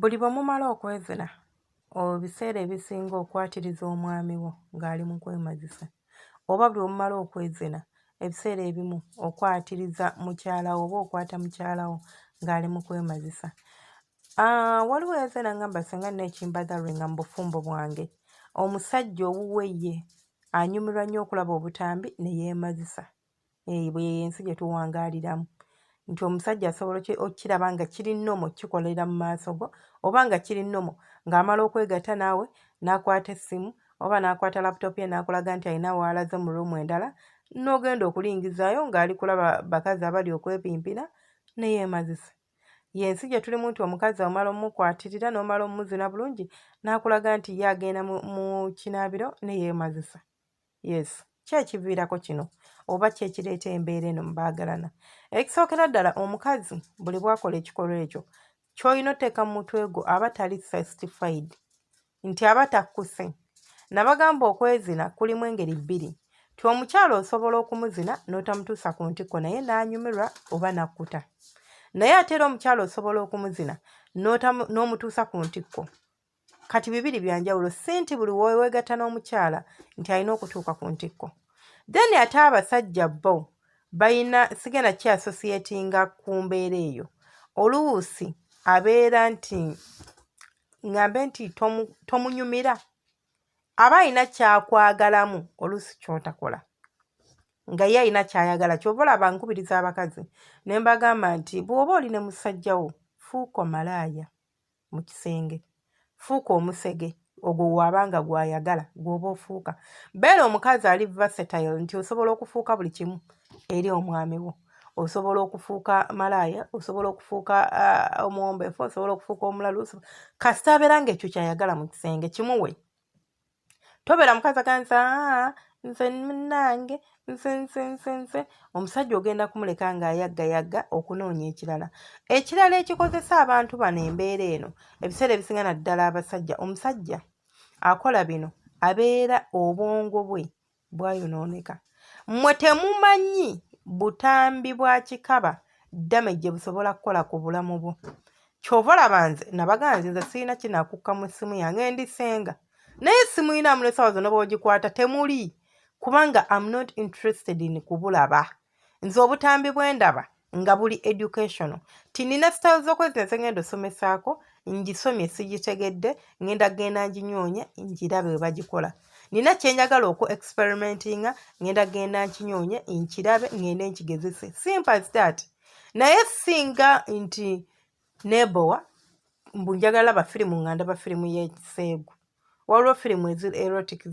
Buli bwe mumala okwezina ebiseera ebisinga okwatiriza omwami wo ng'ali mu kwemazisa, oba buli bwe mumala okwezina ebiseera ebimu okwatiriza mukyala wo oba okwata mukyala wo ng'ali mu kwemazisa. Waliwo eyaze n'aŋŋamba singa nnina ekimbadalwenga mu bufumbo bwange, omusajja owuwe ye anyumirwa nnyo okulaba obutambi ne yeemazisa. Bwe y'ensi gye tuwangaaliramu nti omusajja asobola okkiraba nga kiri nnomo kikolera mu maaso go, oba nga kiri nnomo ng'amala okwegatta naawe n'akwata essimu oba n'akwata laputoopu ye n'akulaga nti alina w'alaze mu ruumu endala, n'ogenda okulingizaayo ng'ali kulaba bakazi abali okwepimpina ne yeemazisa. Y'ensi gye tulimu nti omukazi omala omukwatirira n'omala omuzina bulungi n'akulaga nti ye agenda mu kinaabiro ne yeemazisa. Yes, ki ekiviirako kino oba ki ekireeta embeera eno mu baagalana? Ekisookera ddala omukazi buli bw'akola ekikolwa ekyo ky'olina otteeka mu mutwe gwo aba tali satisfied, nti aba takkuse. Nabagamba okwezina kulimu engeri bbiri, ti omukyala osobola okumuzina n'otamutuusa ku ntikko naye n'anyumirwa oba n'akkuta. Naye ate era omukyala osobola okumuzina n'omutuusa ku ntikko. Kati bibiri bya njawulo, si nti buli weeweegatta n'omukyala nti alina okutuuka ku ntikko. Then ate abasajja bo balina sigenda kyasosietinga ku mbeera eyo. Oluusi abeera nti ŋŋambe nti tomunyumira, aba alina kyakwagalamu oluusi ky'otakola, nga ye alina ky'ayagala. Ky'ova olaba nkubiriza abakazi ne mbagamba nti bw'oba oli ne musajja wo fuuka omalaaya mu kisenge, fuuka omusege, ogwo bw'abanga gw'ayagala gw'oba ofuuka. Beera omukazi ali versatile nti osobola okufuuka buli kimu eri omwami wo. Osobola okufuuka malaaya, osobola okufuuka omuwombeefu, osobola okufuuka omulalu, kasita abeera ng'ekyo ky'ayagala mu kisenge kimuwe. Tobeera mukazi aganza nze munnange nze. Omusajja ogenda kumuleka ng'ayaggayagga okunoonya ekirala. Ekirala ekikozesa abantu bano embeera eno ebiseera ebisinga naddala abasajja, omusajja akola bino abeera obwongo bwe bwayonooneka. Mmwe temumanyi butambi bwa kikaba damage gye busobola kukola ku bulamu bwo. Ky'ova olaba nze nabaganzi nze sirina kinaakukka mu ssimu yange ndisenga, naye essimu yinaamu n'essaawa zonna bw'ogikwata temuli, kubanga I'm not interested in kubulaba. Nze obutambi bwe ndaba nga buli educational. Tinina sitayo z'okwezina ze ngenda osomesaako, ngisomye sigitegedde, ngenda nginyoonya ngirabe bwe bagikola. Nina kye njagala experimentinga, ngenda nkinyoonye nkirabe, ngende nkigezese. Simple as that. Naye singa nti neebowa mbu njagala bafirimu nga ndaba firimu y'ekiseegu. Waliwo firimu erotic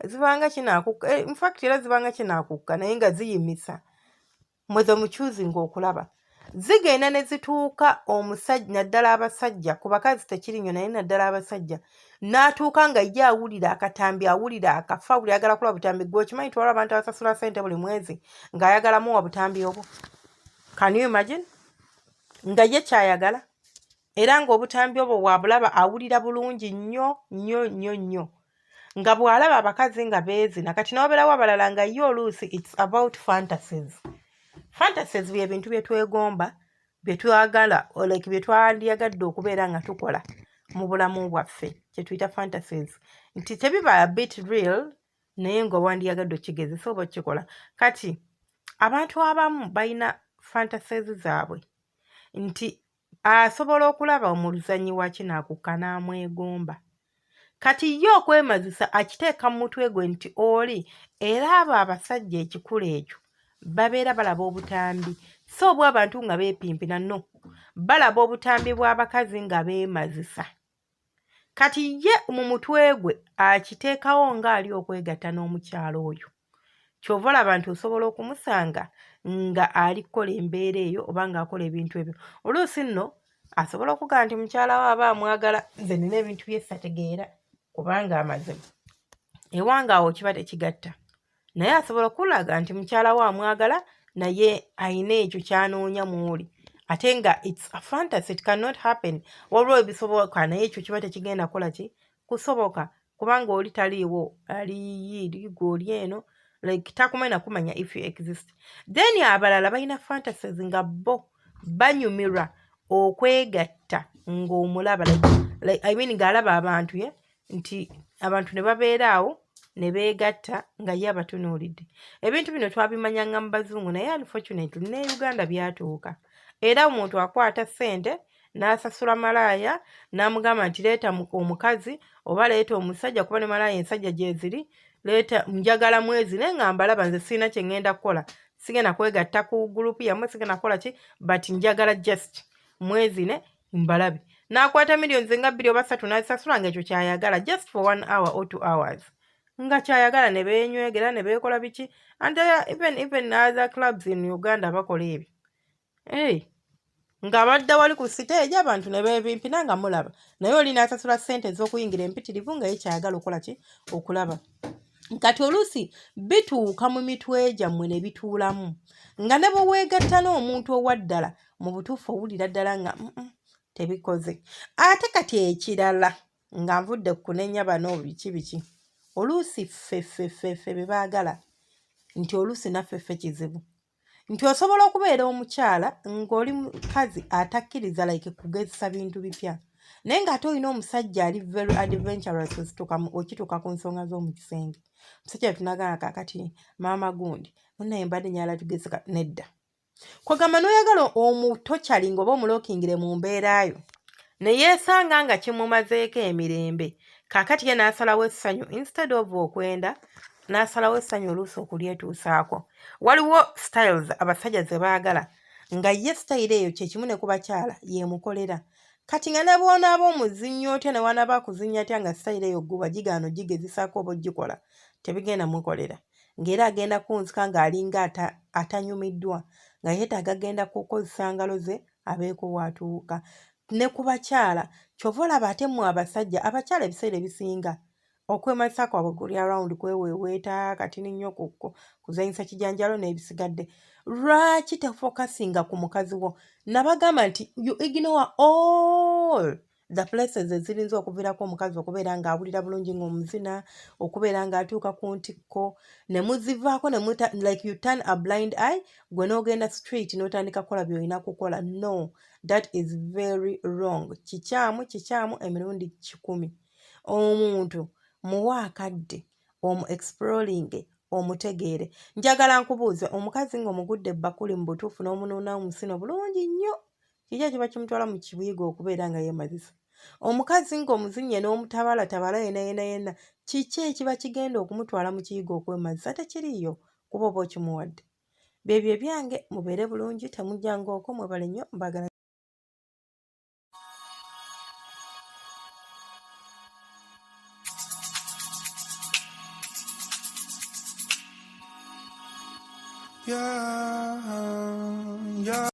zibanga kinaakukka, in fact era zibanga kinaakukka naye nga ziyimisa. Mweze mukyuzinga okulaba. Zigenda ne zituuka omusajja naddala abasajja, ku bakazi tekiri nnyo naye naddala abasajja, n'atuuka nga ye awulira akatambi, awulira akafa, buli ayagala kulaba butambi. Gwe okimanyi twala abantu abasasula ssente buli mwezi ng'ayagala muwa butambi obwo. Can you imagine? Nga ye kyayagala era ng'obutambi obwo bw'abulaba awulira bulungi nnyo. Nga bw'alaba abakazi nga beezina, kati n'obeerawo abalala nga ye oluusi it's about fantasies. Fantasies bye bintu bye twegomba, bye twagala, like bye twandyagadde okubeera nga tukola mu bulamu bwaffe, kye tuyita fantasies. Nti tebiba a bit real naye nga wandyagadde okigezesa oba okikola. Kati abantu abamu balina fantasies zaabwe nti asobola okulaba omuluzanyi wa kinaakukka n'amwegomba. Kati ye okwemazisa akiteeka mu mutwe gwe nti oli era abo abasajja ekikulu ekyo babeera balaba obutambi, so bw abantu nga beepimpina no, balaba obutambi bw'abakazi nga beemazisa. Kati ye mu mutwe gwe akiteekawo ng'ali okwegatta n'omukyalo oyo. Ky'ova olaba nti osobola okumusanga nga ali kukola embeera eyo oba ng'akola ebintu ebyo. Oluusi nno asobola okugamba nti mukyala we aba amwagala, nze nina ebintu bye sategeera kubanga amazima. Ewange awo kiba tekigatta. Naye asobola okulaga nti mukyala we amwagala naye ayina ekyo ky'anoonya mw'oli. Ate nga it's a fantasy, it cannot happen. Waliwo ebisoboka naye ekyo kiba tekigenda kukola ki? Kusoboka. Kubanga oli taliiwo, ali gw'oli eno, like takumanyi nakumanya if you exist. Then abalala balina fantasies nga bo banyumirwa okwegatta ng'omulaba ng'alaba abantu nti abantu ne babeera awo ne beegatta nga ye abatunuulidde. Ebintu bino twabimanyanga mu bazungu naye unfortunately ne Uganda byatuuka. Era omuntu akwata ssente n'asasula malaaya n'amugamba nti leeta omukazi oba leeta omusajja kuba ne malaaya ensajja gye ziri, leeta njagala mwezi naye nga mbalaba nze sirina kye ŋŋenda kukola, sigenda kwegatta ku gurupu yammwe, sigenda kukola ki but njagala just mwezi ne mbalabe. N'akwata millions nga 2 oba 3 n'azisasula ng'ekyo kyayagala just for 1 hour or 2 hours. Nga kyayagala ne beenywegera ne beekola biki and even other clubs in Uganda bakola ebyo. Ng'abadde wali ku siteegi abantu ne beebimpina nga mulaba naye oli n'asasula ssente ez'okuyingira empitirivu nga ye kyayagala okukola ki okulaba. Kati oluusi bituuka mu mitwe gyammwe ne bituulamu nga ne bwe weegatta n'omuntu owaddala mu butuufu owulira ddala nga tebikoze. Ate kati ekirala nga nvudde kunenya bano biki oluusi ffe be baagala nti oluusi naffe kizibu nti osobola okubeera omukyala ng'oli mukazi atakkiriza like kugezesa bintu bipya naye ng'ate olina omusajja ali very adventurous okituuka ku nsonga z'omu kisenge. Omusajja tunagana kaakati maama gundi munnaye mbadde nyala tugezeka nedda. Kwegamba n'oyagala omutokyalinga oba omulokingire mu mbeerayo ne yeesanga nga kimumazeeko emirembe kaakati ye n'asalawo essanyu instead of okwenda n'asalawo essanyu oluusi okulyetuusaako. Waliwo styles abasajja ze baagala nga ye style eyo kyekimu ne ku bakyala yeemukolera. Kati nga ne bw'onaaba omuzinyi otya ne wanaaba kuzinnya atya nga style eyo gwe wagigaana ogigezesaako oba ogikola tebigenda mukolera. Ng'era agenda kunzika ng'alinga atanyumiddwa nga yeetaaga agenda kukozesa ngalo ze abeeko w'atuuka. Ne ku bakyala kyova olaba ate mmwe abasajja abakyala ebiseera ebisinga okwemazisa kwabwe kuli around kweweeweeta katini nnyo kuzanyisa kijanjalo n'ebisigadde. Lwaki tefokasinga ku mukazi wo? Nabagamba nti you ignore all the places ezirinza okuviirako omukazi okubeera ng'awulira bulungi ng'omuzina, okubeera ng'atuuka ku ntikko ne muzivaako ne like you turn a blind eye gwe n'ogenda straight n'otandika kukola by'olina kukola. No, that is very wrong. Kikyamu emirundi 10. Omuntu muwe akadde exploring omutegeere. Njagala nkubuuze omukazi ng'omugudde ebbakuli mu butuufu n'omunuuna omusino bulungi nnyo kiki ekiba kimutwala mu kibuyiga okubeera nga yeemazisa? Omukazi ng'omuzinye n'omutabala yenna kiki ekiba kigenda okumutwala mu kiyiga okwemazisa? Tekiriiyo kuba oba okimuwadde. Byebyo ebyange mubeere bulungi temujjangaoko mwebale nnyo mbagala. Yeah.